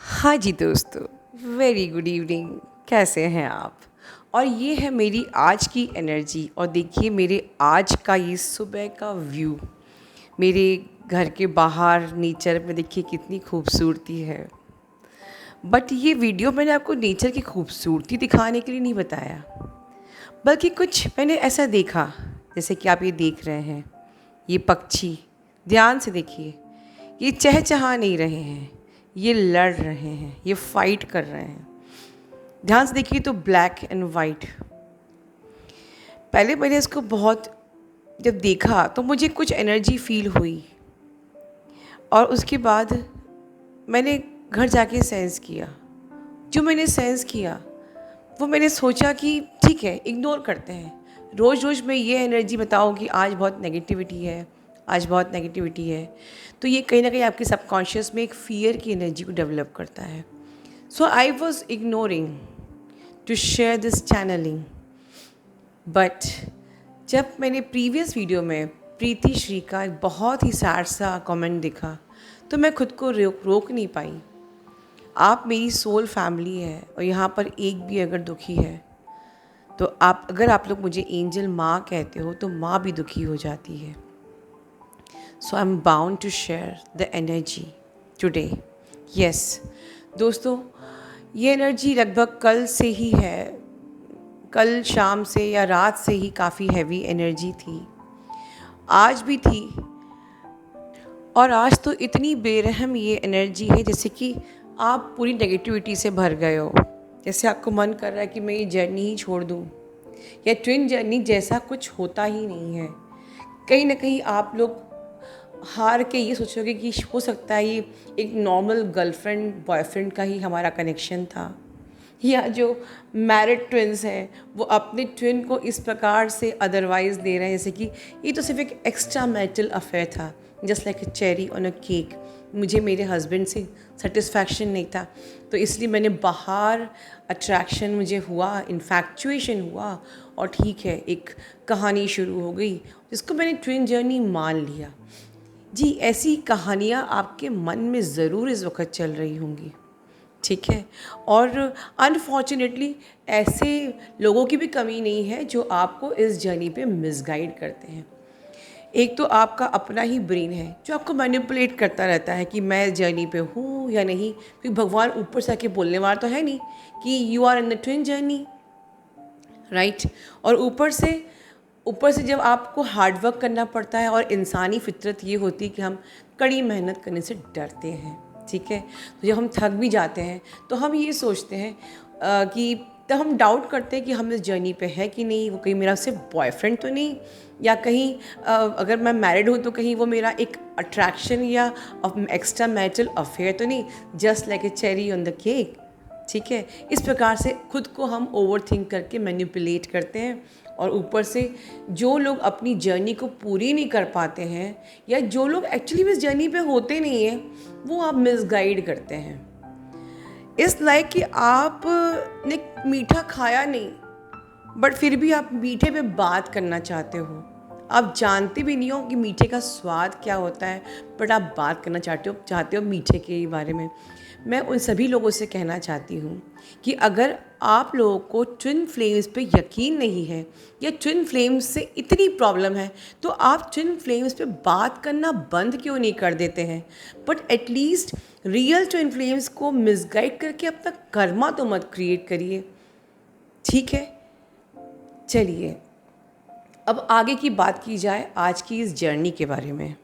हाँ जी दोस्तों, very good evening. कैसे हैं आप? और ये है मेरी आज की एनर्जी। और देखिए मेरे आज का ये सुबह का व्यू, मेरे घर के बाहर नेचर में देखिए कितनी खूबसूरती है। बट ये वीडियो मैंने आपको नेचर की खूबसूरती दिखाने के लिए नहीं बताया, बल्कि कुछ मैंने ऐसा देखा। जैसे कि आप ये देख रहे हैं, ये पक्षी, ध्यान से देखिए, ये चहचहा नहीं रहे हैं, ये लड़ रहे हैं, ये फाइट कर रहे हैं। ध्यान से देखिए तो ब्लैक एंड वाइट। पहले मैंने इसको बहुत जब देखा तो मुझे कुछ एनर्जी फील हुई, और उसके बाद मैंने घर जाके सेंस किया। जो मैंने सेंस किया वो मैंने सोचा कि ठीक है, इग्नोर करते हैं। रोज़ रोज़ मैं ये एनर्जी बताऊँ कि आज बहुत नेगेटिविटी है, आज बहुत नेगेटिविटी है, तो ये कहीं ना कहीं आपके सबकॉन्शियस में एक फ़ियर की एनर्जी को डेवलप करता है। So I was ignoring to share this channeling. But जब मैंने प्रीवियस वीडियो में प्रीति श्री का एक बहुत ही सैड सा कमेंट देखा, तो मैं खुद को रोक नहीं पाई। आप मेरी सोल फैमिली है, और यहाँ पर एक भी अगर दुखी है तो अगर आप लोग मुझे एंजल माँ कहते हो तो माँ भी दुखी हो जाती है। So I am bound to share the energy today. Yes दोस्तों, ये एनर्जी लगभग कल से ही है। कल शाम से या रात से ही काफ़ी हैवी एनर्जी थी, आज भी थी। और आज तो इतनी बेरहम ये एनर्जी है जैसे कि आप पूरी नेगेटिविटी से भर गए हो। जैसे आपको मन कर रहा है कि मैं ये जर्नी ही छोड़ दूँ, या ट्विन जर्नी जैसा कुछ होता ही नहीं है। कहीं ना कहीं आप लोग हार के ये सोचोगे कि हो सकता है ये एक नॉर्मल गर्लफ्रेंड बॉयफ्रेंड का ही हमारा कनेक्शन था, या जो मैरिड ट्विन्स हैं वो अपने ट्विन को इस प्रकार से अदरवाइज़ दे रहे हैं जैसे कि ये तो सिर्फ एक एक्स्ट्रा मैरिटल अफेयर था, just like a cherry on a cake. मुझे मेरे हस्बैंड से सेटिस्फैक्शन नहीं था, तो इसलिए मैंने बाहर अट्रैक्शन मुझे हुआ, इन्फैक्चुएशन हुआ, और ठीक है एक कहानी शुरू हो गई जिसको मैंने ट्विन जर्नी मान लिया। जी, ऐसी कहानियाँ आपके मन में ज़रूर इस वक्त चल रही होंगी, ठीक है। और अनफॉर्चुनेटली ऐसे लोगों की भी कमी नहीं है जो आपको इस जर्नी पे मिसगाइड करते हैं। एक तो आपका अपना ही ब्रेन है जो आपको मैनिपुलेट करता रहता है कि मैं जर्नी पे हूँ या नहीं, क्योंकि भगवान ऊपर से आके बोलने वाला तो है नहीं कि you are in the twin journey, right. और ऊपर से जब आपको हार्डवर्क करना पड़ता है, और इंसानी फितरत ये होती है कि हम कड़ी मेहनत करने से डरते हैं, ठीक है। तो जब हम थक भी जाते हैं तो हम ये सोचते हैं कि तब हम डाउट करते हैं कि हम इस जर्नी पे है कि नहीं, वो कहीं मेरा सिर्फ बॉयफ्रेंड तो नहीं, या कहीं अगर मैं मैरिड हूँ तो कहीं वो मेरा एक अट्रैक्शन या एक्स्ट्रा मैरिटल अफेयर तो नहीं, just like a cherry on the cake, ठीक है। इस प्रकार से खुद को हम ओवर थिंक करके मैनिपुलेट करते हैं। और ऊपर से जो लोग अपनी जर्नी को पूरी नहीं कर पाते हैं, या जो लोग एक्चुअली इस जर्नी पे होते नहीं हैं, वो आप मिसगाइड करते हैं। इस लाइक कि आप ने मीठा खाया नहीं, बट फिर भी आप मीठे पे बात करना चाहते हो। आप जानते भी नहीं हो कि मीठे का स्वाद क्या होता है, बट आप बात करना चाहते हो मीठे के बारे में। मैं उन सभी लोगों से कहना चाहती हूँ कि अगर आप लोगों को ट्विन फ्लेम्स पे यकीन नहीं है, या ट्विन फ्लेम्स से इतनी प्रॉब्लम है, तो आप ट्विन फ्लेम्स पे बात करना बंद क्यों नहीं कर देते हैं। But at least real twin flames को मिसगाइड करके अपना कर्मा तो मत क्रिएट करिए, ठीक है। चलिए अब आगे की बात की जाए आज की इस जर्नी के बारे में।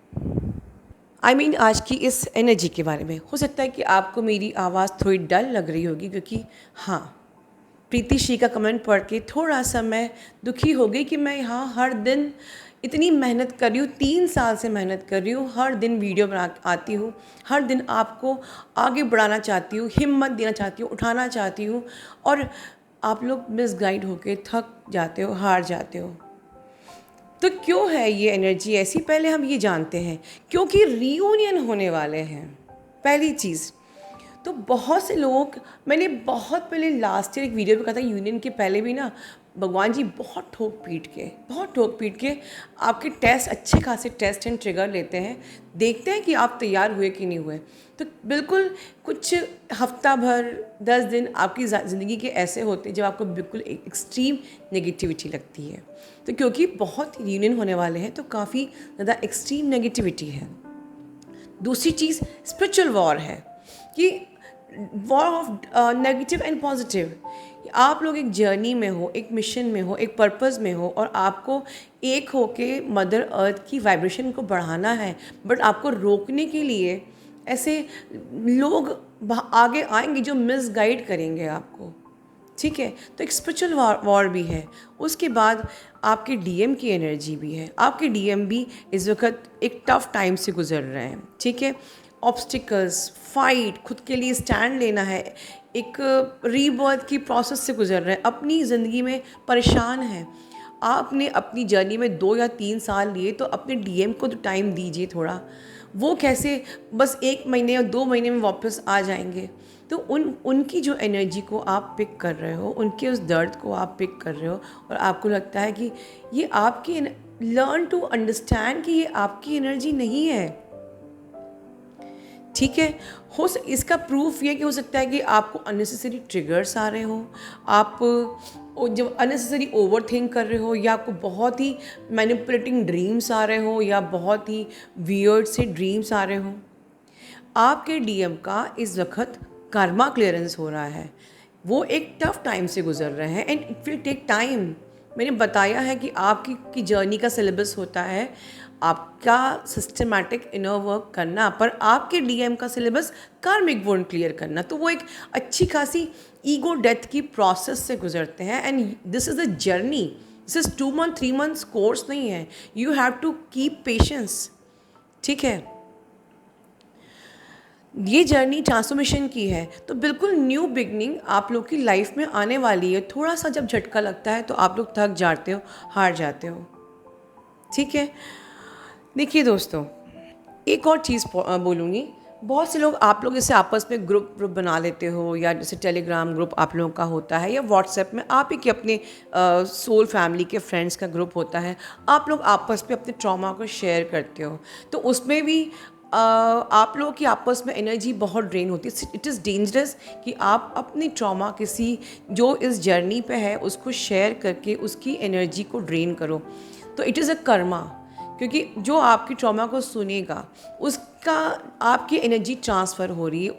आज की इस एनर्जी के बारे में। हो सकता है कि आपको मेरी आवाज़ थोड़ी डल लग रही होगी, क्योंकि हाँ, प्रीति श्री का कमेंट पढ़ के थोड़ा सा मैं दुखी हो गई कि मैं यहाँ हर दिन इतनी मेहनत कर रही हूँ, 3 साल से मेहनत कर रही हूँ, हर दिन वीडियो बना आती हूँ, हर दिन आपको आगे बढ़ाना चाहती हूँ, हिम्मत देना चाहती हूँ, उठाना चाहती हूँ, और आप लोग मिसगाइड होके थक जाते हो, हार जाते हो। तो क्यों है ये एनर्जी ऐसी, पहले हम ये जानते हैं। क्योंकि रीयूनियन होने वाले हैं, पहली चीज़। तो बहुत से लोग, मैंने बहुत पहले लास्ट ईयर एक वीडियो में कहा था, यूनियन के पहले भी ना भगवान जी बहुत ठोक पीट के आपके टेस्ट, अच्छे खासे टेस्ट एंड ट्रिगर लेते हैं, देखते हैं कि आप तैयार हुए कि नहीं हुए। तो बिल्कुल कुछ हफ्ता भर 10 दिन आपकी ज़िंदगी के ऐसे होते हैं जब आपको बिल्कुल एक एक्सट्रीम नेगेटिविटी लगती है। तो क्योंकि बहुत यूनियन होने वाले हैं तो काफ़ी ज़्यादा एक्सट्रीम नेगेटिविटी है। दूसरी चीज़ स्पिरिचुअल वॉर है कि war of negative and positive. आप लोग एक जर्नी में हो, एक मिशन में हो, एक पर्पस में हो और आपको एक होके मदर अर्थ की वाइब्रेशन को बढ़ाना है, बट आपको रोकने के लिए ऐसे लोग आगे आएंगे जो मिसगाइड करेंगे आपको। ठीक है, तो एक स्पिरिचुअल वॉर भी है। उसके बाद आपके डीएम की एनर्जी भी है। आपके डीएम भी इस वक्त एक टफ टाइम से गुजर रहे हैं। ठीक है, ऑब्स्टिकल्स, फाइट, खुद के लिए स्टैंड लेना है, एक रीबर्थ की प्रोसेस से गुजर रहे हैं, अपनी ज़िंदगी में परेशान हैं। आपने अपनी जर्नी में 2 या 3 साल लिए, तो अपने डीएम को तो टाइम दीजिए थोड़ा। वो कैसे बस 1 महीने या 2 महीने में वापस आ जाएंगे? तो उनकी जो एनर्जी को आप पिक कर रहे हो, उनके उस दर्द को आप पिक कर रहे हो और आपको लगता है कि ये आपकी, लर्न टू अंडरस्टैंड कि ये आपकी एनर्जी नहीं है। ठीक है, इसका प्रूफ ये कि हो सकता है कि आपको अननेसेसरी ट्रिगर्स आ रहे हो, आप जब अननेसेसरी ओवर थिंक कर रहे हो, या आपको बहुत ही मैनिपुलेटिंग ड्रीम्स आ रहे हो, या बहुत ही वियर्ड से ड्रीम्स आ रहे हो। आपके डीएम का इस वक्त कर्मा क्लियरेंस हो रहा है। वो एक टफ टाइम से गुजर रहे हैं and it will take time. मैंने बताया है कि आपकी जर्नी का सिलेबस होता है आपका सिस्टमैटिक इनर वर्क करना, पर आपके डीएम का सिलेबस कार्मिक वुंड क्लियर करना। तो वो एक अच्छी खासी ईगो डेथ की प्रोसेस से गुजरते हैं and this is a journey. This is 2 month 3 months course नहीं है। You have to keep patience. ठीक है, ये जर्नी ट्रांसफॉर्मेशन की है, तो बिल्कुल न्यू बिगनिंग आप लोग की लाइफ में आने वाली है। थोड़ा सा जब झटका लगता है तो आप लोग थक जाते हो, हार जाते हो। ठीक है, देखिए दोस्तों, एक और चीज़ बोलूँगी। बहुत से लोग, आप लोग जैसे आपस में ग्रुप बना लेते हो, या जैसे टेलीग्राम ग्रुप आप लोगों का होता है, या व्हाट्सएप में आप ही के अपने सोल फैमिली के फ्रेंड्स का ग्रुप होता है, आप लोग आपस में अपने ट्रॉमा को शेयर करते हो। तो उसमें भी आप लोगों की आपस में एनर्जी बहुत ड्रेन होती है। इट इज़ डेंजरस कि आप अपनी ट्रॉमा किसी जो इस जर्नी पे है उसको शेयर करके उसकी एनर्जी को ड्रेन करो। तो इट इज़ अ कर्मा, क्योंकि जो आपकी ट्रॉमा को सुनेगा उसका आपकी एनर्जी ट्रांसफ़र हो रही है,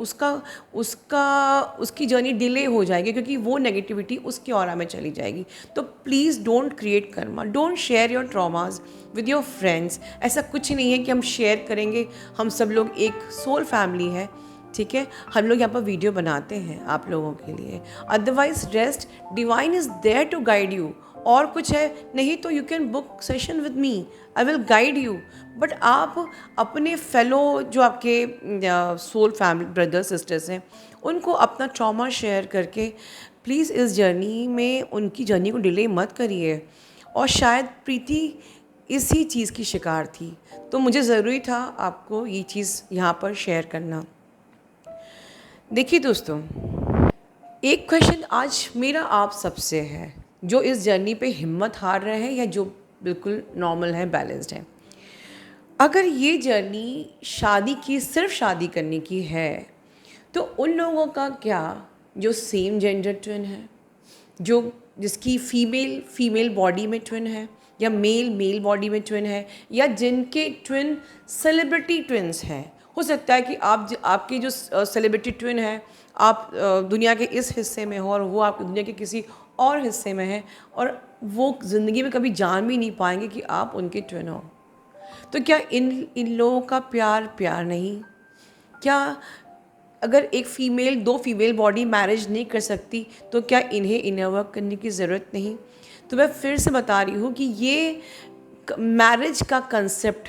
उसकी जर्नी डिले हो जाएगी, क्योंकि वो नेगेटिविटी उसके ऑरा में चली जाएगी। तो please don't create Karma, don't share your traumas with your friends. ऐसा कुछ नहीं है कि हम शेयर करेंगे, हम सब लोग एक सोल फैमिली है। ठीक है, हम लोग यहाँ पर वीडियो बनाते हैं आप लोगों के लिए, otherwise rest, divine is there to guide you. और कुछ है नहीं तो you can book session with me, I will guide you. But आप अपने फेलो जो आपके सोल फैमिली ब्रदर्स सिस्टर्स हैं, उनको अपना ट्रॉमा शेयर करके प्लीज़ इस जर्नी में उनकी जर्नी को डिले मत करिए। और शायद प्रीति इसी चीज़ की शिकार थी, तो मुझे ज़रूरी था आपको ये चीज़ यहाँ पर शेयर करना। देखिए दोस्तों, एक क्वेश्चन आज मेरा आप सबसे है, जो इस जर्नी पे हिम्मत हार रहे हैं या जो बिल्कुल नॉर्मल है, बैलेंस्ड है। अगर ये जर्नी सिर्फ शादी करने की है, तो उन लोगों का क्या जो सेम जेंडर ट्विन है, जिसकी फीमेल बॉडी में ट्विन है, या मेल बॉडी में ट्विन है, या जिनके ट्विन सेलिब्रिटी ट्विन्स हैं। हो सकता है कि आपकी जो सेलिब्रिटी ट्विन है, आप दुनिया के इस हिस्से में हो और वो आप दुनिया के किसी और हिस्से में है, और वो ज़िंदगी में कभी जान भी नहीं पाएंगे कि आप उनके ट्विन हो। तो क्या इन लोगों का प्यार नहीं? क्या अगर दो फीमेल बॉडी मैरिज नहीं कर सकती, तो क्या इन्हें इनर वर्क करने की ज़रूरत नहीं? तो मैं फिर से बता रही हूँ कि ये मैरिज का कंसेप्ट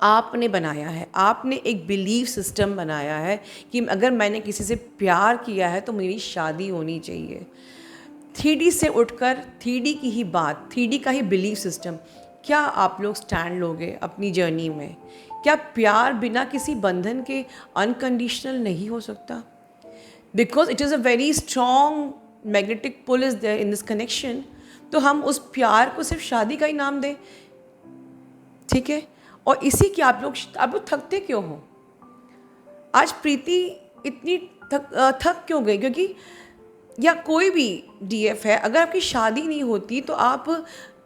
आपने बनाया है, आपने एक बिलीफ सिस्टम बनाया है कि अगर मैंने किसी से प्यार किया है तो मेरी शादी होनी चाहिए। 3D से उठकर 3D की ही बात, 3D का ही बिलीफ सिस्टम। क्या आप लोग स्टैंड लोगे अपनी जर्नी में? क्या प्यार बिना किसी बंधन के अनकंडीशनल नहीं हो सकता? Because it is a very strong magnetic pull is there in this connection, तो हम उस प्यार को सिर्फ शादी का ही नाम दें, ठीक है। और इसी के आप लोग थकते क्यों हो? आज प्रीति इतनी थक क्यों गई? क्योंकि या कोई भी डीएफ है, अगर आपकी शादी नहीं होती तो आप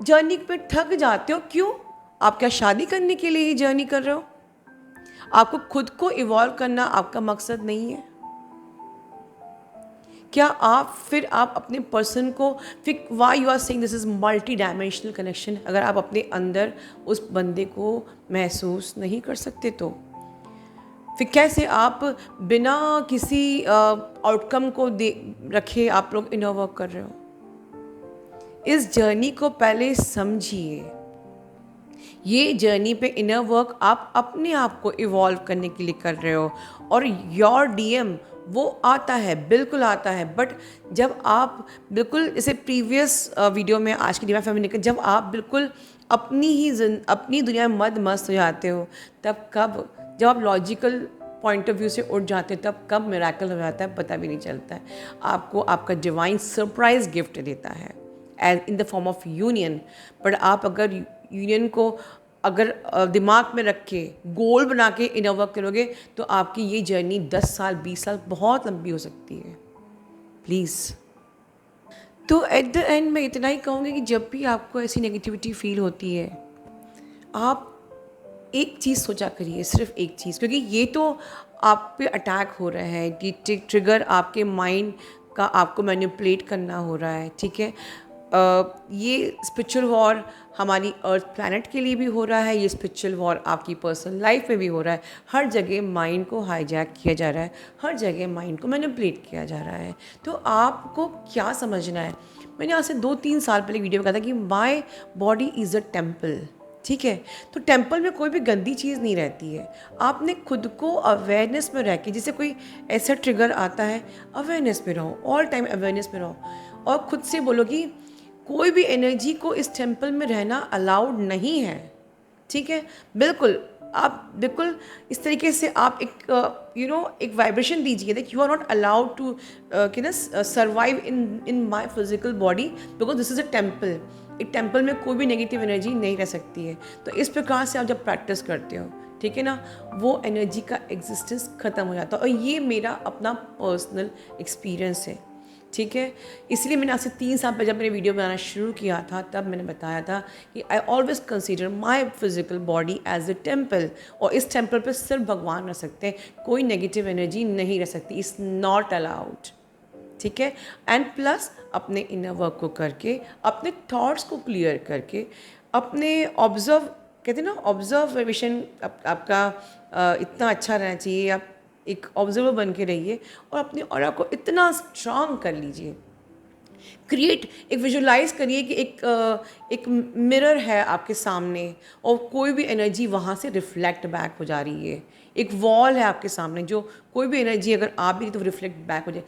जर्नी पे थक जाते हो। क्यों? आप क्या शादी करने के लिए ही जर्नी कर रहे हो? आपको खुद को इवॉल्व करना आपका मकसद नहीं है क्या? आप अपने पर्सन को फिर why you are saying this is multi dimensional connection, अगर आप अपने अंदर उस बंदे को महसूस नहीं कर सकते तो फिर कैसे आप बिना किसी आउटकम को रखे आप लोग इनर वर्क कर रहे हो? इस जर्नी को पहले समझिए। ये जर्नी पे इनर वर्क आप अपने आप को इवॉल्व करने के लिए कर रहे हो, और योर डीएम वो आता है, बिल्कुल आता है। बट जब आप बिल्कुल जैसे प्रीवियस वीडियो में आज की डिवाइन फेमिनिन, जब आप बिल्कुल अपनी दुनिया में मद मस्त हो जाते हो, तब कब, जब आप लॉजिकल पॉइंट ऑफ व्यू से उठ जाते हैं, तब कब मिरेकल हो जाता है पता भी नहीं चलता है। आपको आपका डिवाइन सरप्राइज गिफ्ट देता है as in the form of union. But आप अगर यूनियन को अगर दिमाग में रख के गोल बना के इनर वर्क करोगे तो आपकी ये जर्नी 10 साल 20 साल बहुत लंबी हो सकती है। प्लीज़। तो एट द एंड मैं इतना ही कहूँगी कि जब भी आपको ऐसी नेगेटिविटी फील होती है, आप एक चीज़ सोचा करिए, सिर्फ एक चीज़, क्योंकि ये तो आप पे अटैक हो रहा है, ये ट्रिगर आपके माइंड का आपको मैनिपुलेट करना हो रहा है, ठीक है। ये स्पिरिचुअल वॉर हमारी अर्थ प्लैनेट के लिए भी हो रहा है, ये स्पिरिचुअल वॉर आपकी पर्सनल लाइफ में भी हो रहा है। हर जगह माइंड को हाईजैक किया जा रहा है, हर जगह माइंड को मैनिपुलेट किया जा रहा है। तो आपको क्या समझना है? मैंने आज से 2-3 साल पहले वीडियो में कहा था कि my body is a temple, ठीक है। तो टेम्पल में कोई भी गंदी चीज़ नहीं रहती है। आपने खुद को अवेयरनेस में रह के, जैसे कोई ऐसा ट्रिगर आता है, अवेयरनेस में रहो, ऑल टाइम अवेयरनेस में रहो, और खुद से बोलो कि कोई भी एनर्जी को इस टेम्पल में रहना अलाउड नहीं है, ठीक है। बिल्कुल आप बिल्कुल इस तरीके से आप एक एक वाइब्रेशन दीजिए that you are not allowed to survive in my physical body because this is a temple. एक टेम्पल में कोई भी नेगेटिव एनर्जी नहीं रह सकती है। तो इस प्रकार से आप जब प्रैक्टिस करते हो, ठीक है ना, वो एनर्जी का एग्जिस्टेंस ख़त्म हो जाता है। और ये मेरा अपना पर्सनल एक्सपीरियंस है, ठीक है। इसलिए मैंने आज से 3 साल पहले जब मैंने वीडियो बनाना शुरू किया था, तब मैंने बताया था कि I always consider my physical body as a temple, और इस टेम्पल पर सिर्फ भगवान रह सकते हैं, कोई नेगेटिव एनर्जी नहीं रह सकती, इट्स नॉट अलाउड, ठीक है। एंड प्लस अपने इनर वर्क को करके, अपने थॉट्स को क्लियर करके, अपने ऑब्जर्व, कहते हैं ना ऑब्जर्वेशन आपका इतना अच्छा रहना चाहिए, आप एक ऑब्जर्वर बन के रहिए और अपने ऑरा को इतना स्ट्रांग कर लीजिए। क्रिएट, एक विजुलाइज करिए कि एक मिरर है आपके सामने और कोई भी एनर्जी वहाँ से रिफ्लेक्ट बैक हो जा रही है। एक वॉल है आपके सामने, जो कोई भी एनर्जी अगर आप भी तो रिफ्लेक्ट बैक हो जाए।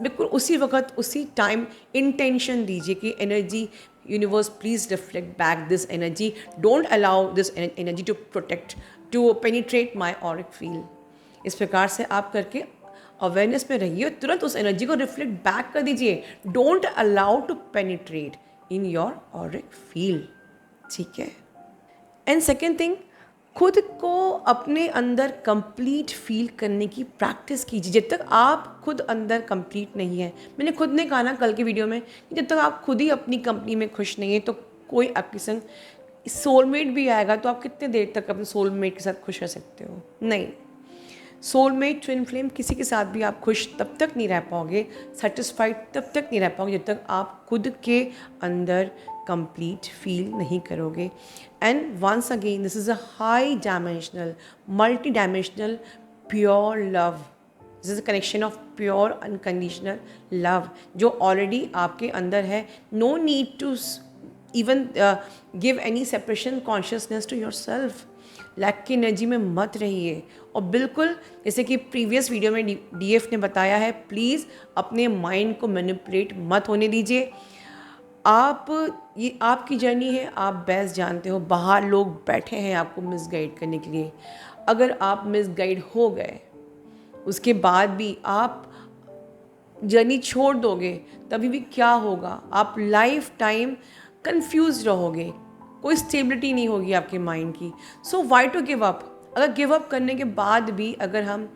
बिल्कुल उसी वक्त उसी टाइम इंटेंशन दीजिए कि energy, universe please reflect back this energy, don't allow this energy to protect, to penetrate my auric field. इस प्रकार से आप करके अवेयरनेस में रहिए, तुरंत उस एनर्जी को रिफ्लेक्ट बैक कर दीजिए। Don't allow to penetrate in your auric field, ठीक है। एंड सेकेंड थिंग, खुद को अपने अंदर कंप्लीट फील करने की प्रैक्टिस कीजिए। जब तक आप खुद अंदर कंप्लीट नहीं है, मैंने खुद ने कहा ना कल की वीडियो में, कि जब तक आप खुद ही अपनी कंपनी में खुश नहीं है तो कोई आपके संग सोलमेट भी आएगा तो आप कितने देर तक अपने सोलमेट के साथ खुश रह सकते हो? नहीं। सोलमेट, ट्विन फ्लेम, किसी के साथ भी आप खुश तब तक नहीं रह पाओगे, सेटिस्फाइड तब तक नहीं रह पाओगे जब तक आप खुद के अंदर कंप्लीट फील नहीं करोगे। And once again this is a high dimensional, multi dimensional pure love. This is a connection of pure unconditional love जो ऑलरेडी आपके अंदर है। No need to even give any separation consciousness to your self. Lack की energy में मत रहिए। और बिल्कुल जैसे कि प्रीवियस वीडियो में डीएफ ने बताया है, प्लीज़ अपने माइंड को मैनिपुलेट मत होने दीजिए। ये आपकी जर्नी है, आप बेस्ट जानते हो। बाहर लोग बैठे हैं आपको मिसगाइड करने के लिए। अगर आप मिसगाइड हो गए, उसके बाद भी आप जर्नी छोड़ दोगे तभी भी क्या होगा, आप लाइफ टाइम कंफ्यूज रहोगे, कोई स्टेबिलिटी नहीं होगी आपके माइंड की। सो वाई टू गिव अप? अगर गिव अप करने के बाद भी अगर हम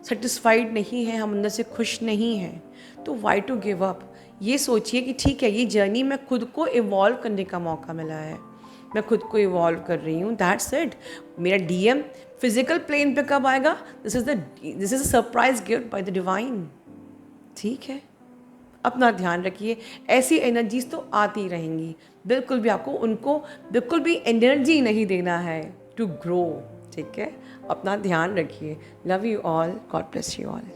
सेटिस्फाइड नहीं हैं, हम अंदर से खुश नहीं हैं, तो वाई टू गिव अप? ये सोचिए कि ठीक है, ये जर्नी में खुद को इवॉल्व करने का मौका मिला है, मैं खुद को इवॉल्व कर रही हूँ, दैट्स इट। मेरा डीएम फिजिकल प्लेन पे कब आएगा? This is a surprise gift by the divine. ठीक है, अपना ध्यान रखिए। ऐसी एनर्जीज तो आती रहेंगी, बिल्कुल भी आपको उनको बिल्कुल भी एनर्जी नहीं देना है टू ग्रो। ठीक है, अपना ध्यान रखिए। Love you all, God bless you all.